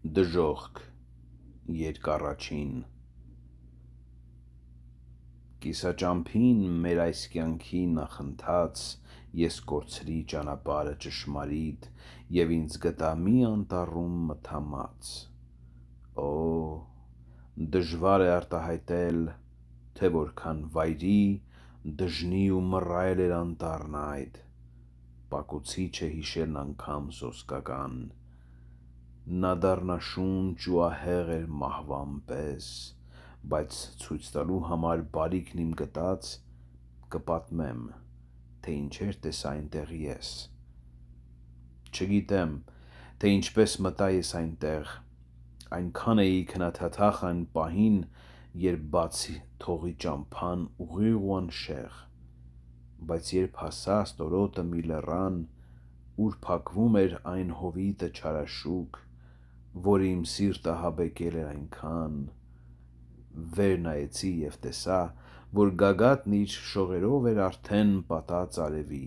Դժոխք երկառաչին Կիսաճամփին մեր այս կյանքի նախընթաց ես կորցրի ճանապարհը ճշմարիտ և ինձ գտա մի անտառում մթամած: Օ, դժվար է արտահայտել, թե որքան վայրի, դժնի ու մռայլ էր անտառն այդ: Պակուցիչ է հիշելն անգամ սոսկական: Նա դառնաշունչ ու ահեղ էր մահվան պես: Բայց ցույց տալու համար բարիքն իմ գտած, կպատմեմ, թե ինչեր տեսա այնտեղ ես: Չգիտեմ, թե ինչպես մտա ես այնտեղ: Այնքան էի քնաթաթախ այն պահին, երբ բաց թողի ճամփան ուղիղ ու անշեղ: Բայց երբ հասա ստորոտը մի լեռան, ուր փակվում էր այն հովիտը չարաշուք, որը իմ սիրտը ահաբեկել էր այնքան, վեր նայեցի և տեսա, որ գագաթն իր շողերով էր արդեն պատած արևի,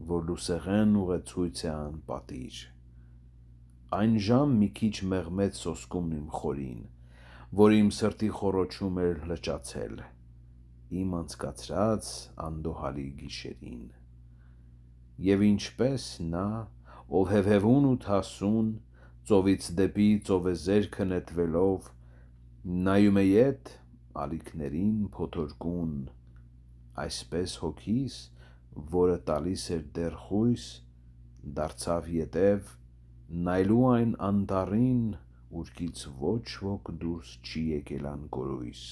որ լուսեղեն ուղեցույց է անպատիր: Այն ժամ մի քիչ մեղմեց սոսկումն իմ խորին, որ իմ սրտի խոռոչում էր լճացել, իմ անցկացրած անդոհալի գիշերին: Եվ ինչպես նա, ով հևհևուն ու թասուն, ծովից դեպի ծովեզերքը նետվելով, նայում է ետ ալիքներին փոթորկուն, այսպես հոգիս, որը տալիս էր դեռ խույս, դարձավ ետև, նայելու այն անտառին, ուրկից ոչ ոք դուրս չի եկել անգորույս: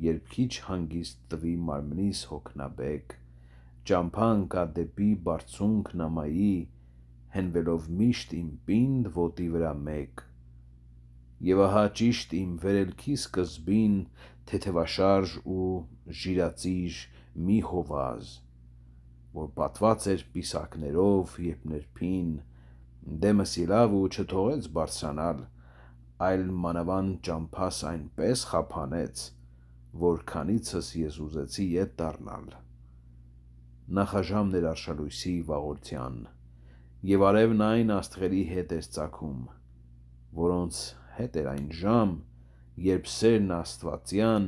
Երբ քիչ հանգիստ տվի մարմնիս հոգնաբեկ, ճամփա ընկա դեպի բարձունքն ամայի, հենվելով միշտ իմ պինդ ոտի վրա մեկ: Եվ ահա ճիշտ իմ վերելքի սկզբին թեթևաշարժ ու ժիրածիր մի հովազ, որ պատված էր պիսակներով, երբ նրբին, դեմս ելավ ու չթողեց բարձրանալ, այլ մանավանդ ճամփաս այնպես խափանեց, որ քանիցս ես ուզեցի ետ դառնալ: Նախաժամն էր արշալույսի վաղորդյան, և արևն այն աստղերի հետ էր ծագում, որոնց հետ էր այն ժամ, երբ սերն աստվածյան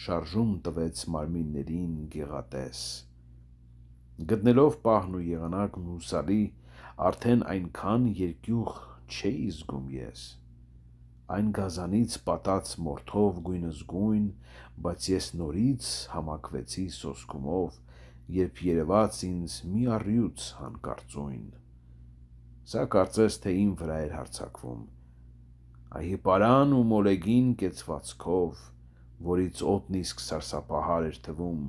շարժում տվեց մարմիններին գեղատես: Գտնելով պահն ու եղանակն հուսալի, արդեն այնքան երկյուղ չէի զգում ես: Այն գազանից պատած մորթով գույնզգույն, բայց ես նորից համակվեցի սոսկումով, երբ երևաց ինձ մի առյուծ հանկարծույն: Սա կարծես թե իմ վրա էր հարձակվում, ահիպարան ու մոլեգին կեցվածքով, որից օդն իսկ սարսափահար էր թվում: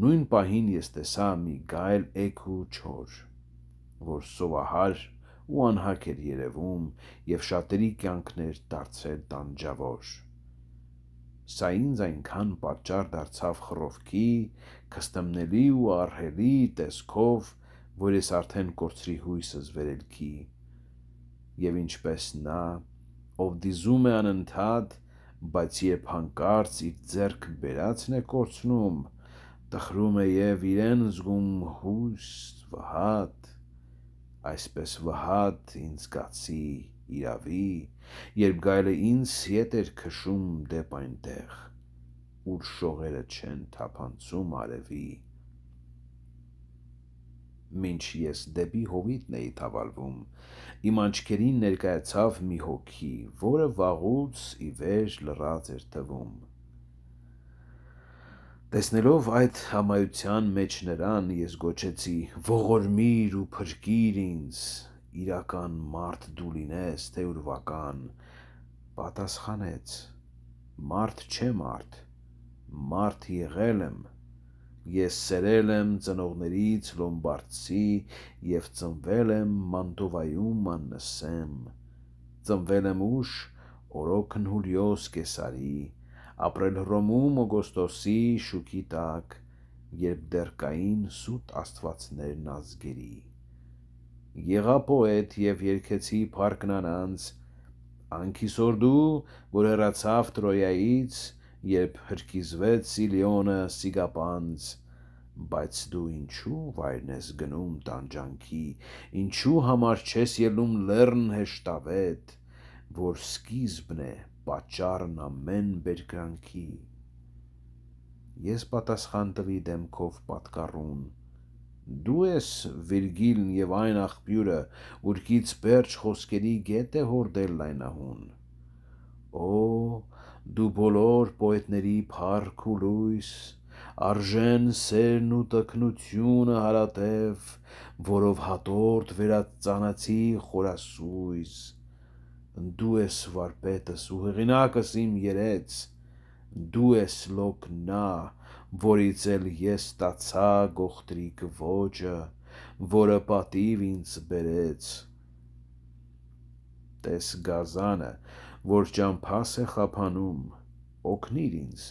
Նույն պահին ես տեսա մի գայլ էգ ու չոր, որ սովահար ու անհագ էր երևում և շատերի կյանքն էր դարձրել տանջավոր: Սա ինձ այնքան պատճառ դարձավ խռովքի, քստմնելի ու ահռելի տեսքով, որ ես արդեն կորցրի հույսս վերելքի: Եվ ինչպես նա, ով դիզում է անընդհատ, բայց երբ հանկարծ իր ձեռքը բերածն է կորցնում, տխրում է և իրեն զգում հույս, վհատ, այսպես վհատ ինձ զգացի, իրավի, երբ գայլը ինձ ետ էր քշում դեպ այնտեղ, ուր շողերը չեն թափանցում արևի: Մինչ ես դեպի հովիտն էի թավալվում, իմ աչքերին ներկայացավ մի հոգի, որը վաղուց ի վեր լռած էր թվում: Տեսնելով այդ ամայության մեջ նրան, ես գոչեցի. «Ողորմիր ու փրկիր ինձ, իրական մարդ դու լինես, թե ուրվական»: Պատասխանեց. «Մարդ չեմ արդ, մարդ եղել եմ: Ես սերել եմ ծնողներիս լոմբարդցի և ծնվել եմ Մանտովայում աննսեմ: Ծնվել եմ ուշ օրոքն Հուլիոս Կեսարի, ապրել Հռոմում Օգոստոսի շուքի տակ, երբ դեռ կային սուտ աստվածներն ազգերի: Եղա պոետ և երգեցի փառքն առանց, անքիսոր դու, որ հեռացավ Տրոյայից, երբ հրկիզվեց Իլիոնը սիգապանծ, բայց դու ինչու վայրն ես գնում տանջանքի, ինչու համար չես ելնում լեռն հեշտավետ, որ սկիզբն է պատճառն ամեն բերկրանքի։ Ես պատասխան տվի դեմքով պատկառուն, դու ես Վիրգիլն և այն աղբյուրը, ուրկից պերճ խոսքերի գետ է հորդել լայնահուն։ Օ, դու բոլոր պոետների փառք ու լույս, արժեն սերն ու տգնությունը հարատև, որով հատորդ վերածանացի խորասույզ, դու ես վարպետս ու հեղինակս իմ երեց, դու ես լոկ նա, որից էլ ես ստացա գողտրիկ ոճը, որը պատիվ ինձ բերեց։ Տես գազանը, որ ճամփաս է խափանում, օգնիր ինձ,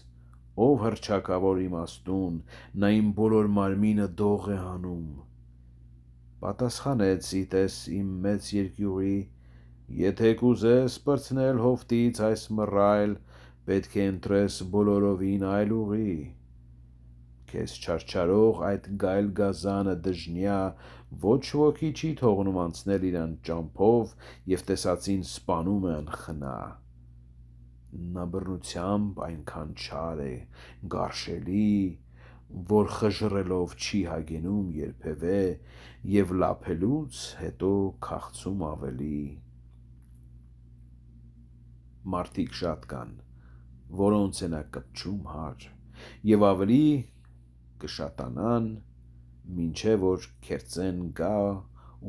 ով հռչակավոր իմաստուն, նա իմ բոլոր մարմինը դող է հանում։ Պատասխանեց իտես իմ մեծ երկյուղի, եթե կուզես պրծնել հովտից այս մռայլ, պետք է ընտրես բոլորովին այլ ուղի։ Քեզ չարչարող այդ գայլ գազանը դժնյա ոչ ոքի չի թողնում անցնել իրան ճամփով և տեսածին սպանում է անխնա։ Նա բռնությամբ այնքան չար է, գարշելի, որ խժռելով չի հագենում երբևէ և լափելուց հետո քաղցում ավելի։ Մարդիկ շատ կան, որոնց է նա կպչում հար, և ավելի կշատանան, մինչև որ քերծեն գա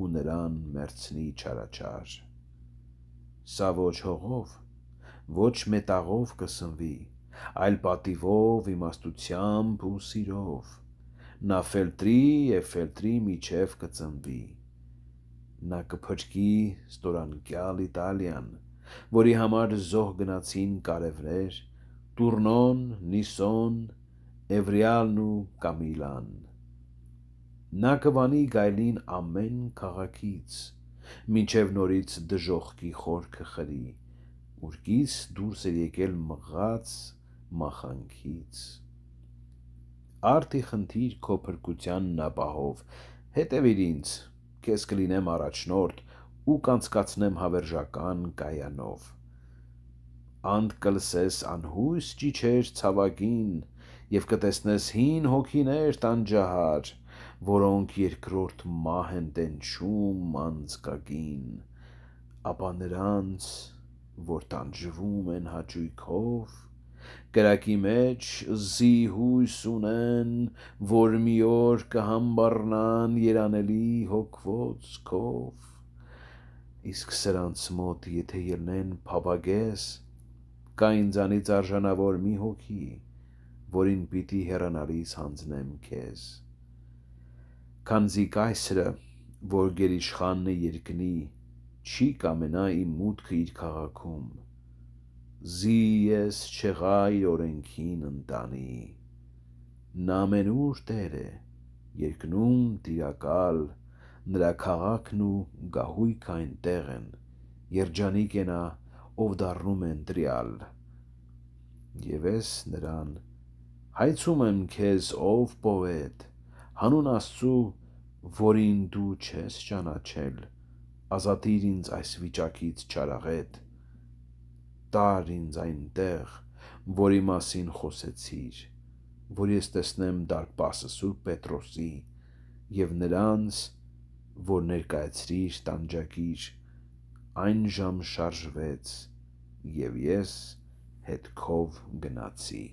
ու նրան մեռցնի չարաչար։ Սա ոչ հողով, ոչ մետաղով կսնվի, այլ պատիվով, իմաստությամբ ու սիրով, նա ֆելտրի և ֆելտրի միջև կծնվի, նա կփրկի ստորանկյալ Իտալիան, որի համար զոհ գնացին կարևներ, Տուրնոն, Նիսոն, Էվրիալն ու Կամիլան, նա կվանի գայլին ամեն քաղաքից, մինչև նորից դժոխքի խորքը խրի, ուրկից դուրս էր եկել մղած մախանքից։ Արդի խնդիր քո փրկությանն ապահով, հետևիր ինձ, քեզ կլինեմ առաջնորդ ու կանցկացնեմ հավերժական կայանով։ Անդ կլսես անհույս ճիչեր ցավագին և կտեսնես հին հոգիներ տանջահար, որոնք երկրորդ մահ են տենչում անձկագին, ապա նրանց, որ տանջվում են հաճույքով, կրակի մեջ զի հույս ունեն, որ մի օր կհամբառնան երանելի հոգվոց քով, իսկ սրանց մոտ եթե ելնեն փափագես, կա ինձանից արժանավոր մի հոգի, որին պիտի հեռանալիս հանձնեմ քեզ։ Քանզի կայսրը, որ գերիշխանն է երկնի, չի կամենա իմ մուտքը իր քաղաքում, զի ես չեղա իր օրենքին ընտանի, նա ամենուր տեր է, երկնում տիրակալ, նրա քաղաքն ու գահույքը այնտեղ են, երջանիկ է նա, ով դառնում է ընտրյալ։ Եվ ես նրան հայցում եմ քեզ, ով պոետ, հանուն Աստծու, որին դու չես ճանաչել, ազատիր ինձ այս վիճակից չարաղետ, տար ինձ այն տեղ, որի մասին խոսեցիր, որ ես տեսնեմ դարպասը Սուրբ Պետրոսի և նրանց, որ ներկայացրիր տանջակիր, այն ժամ շարժվեց, և ես հետքով գնացի։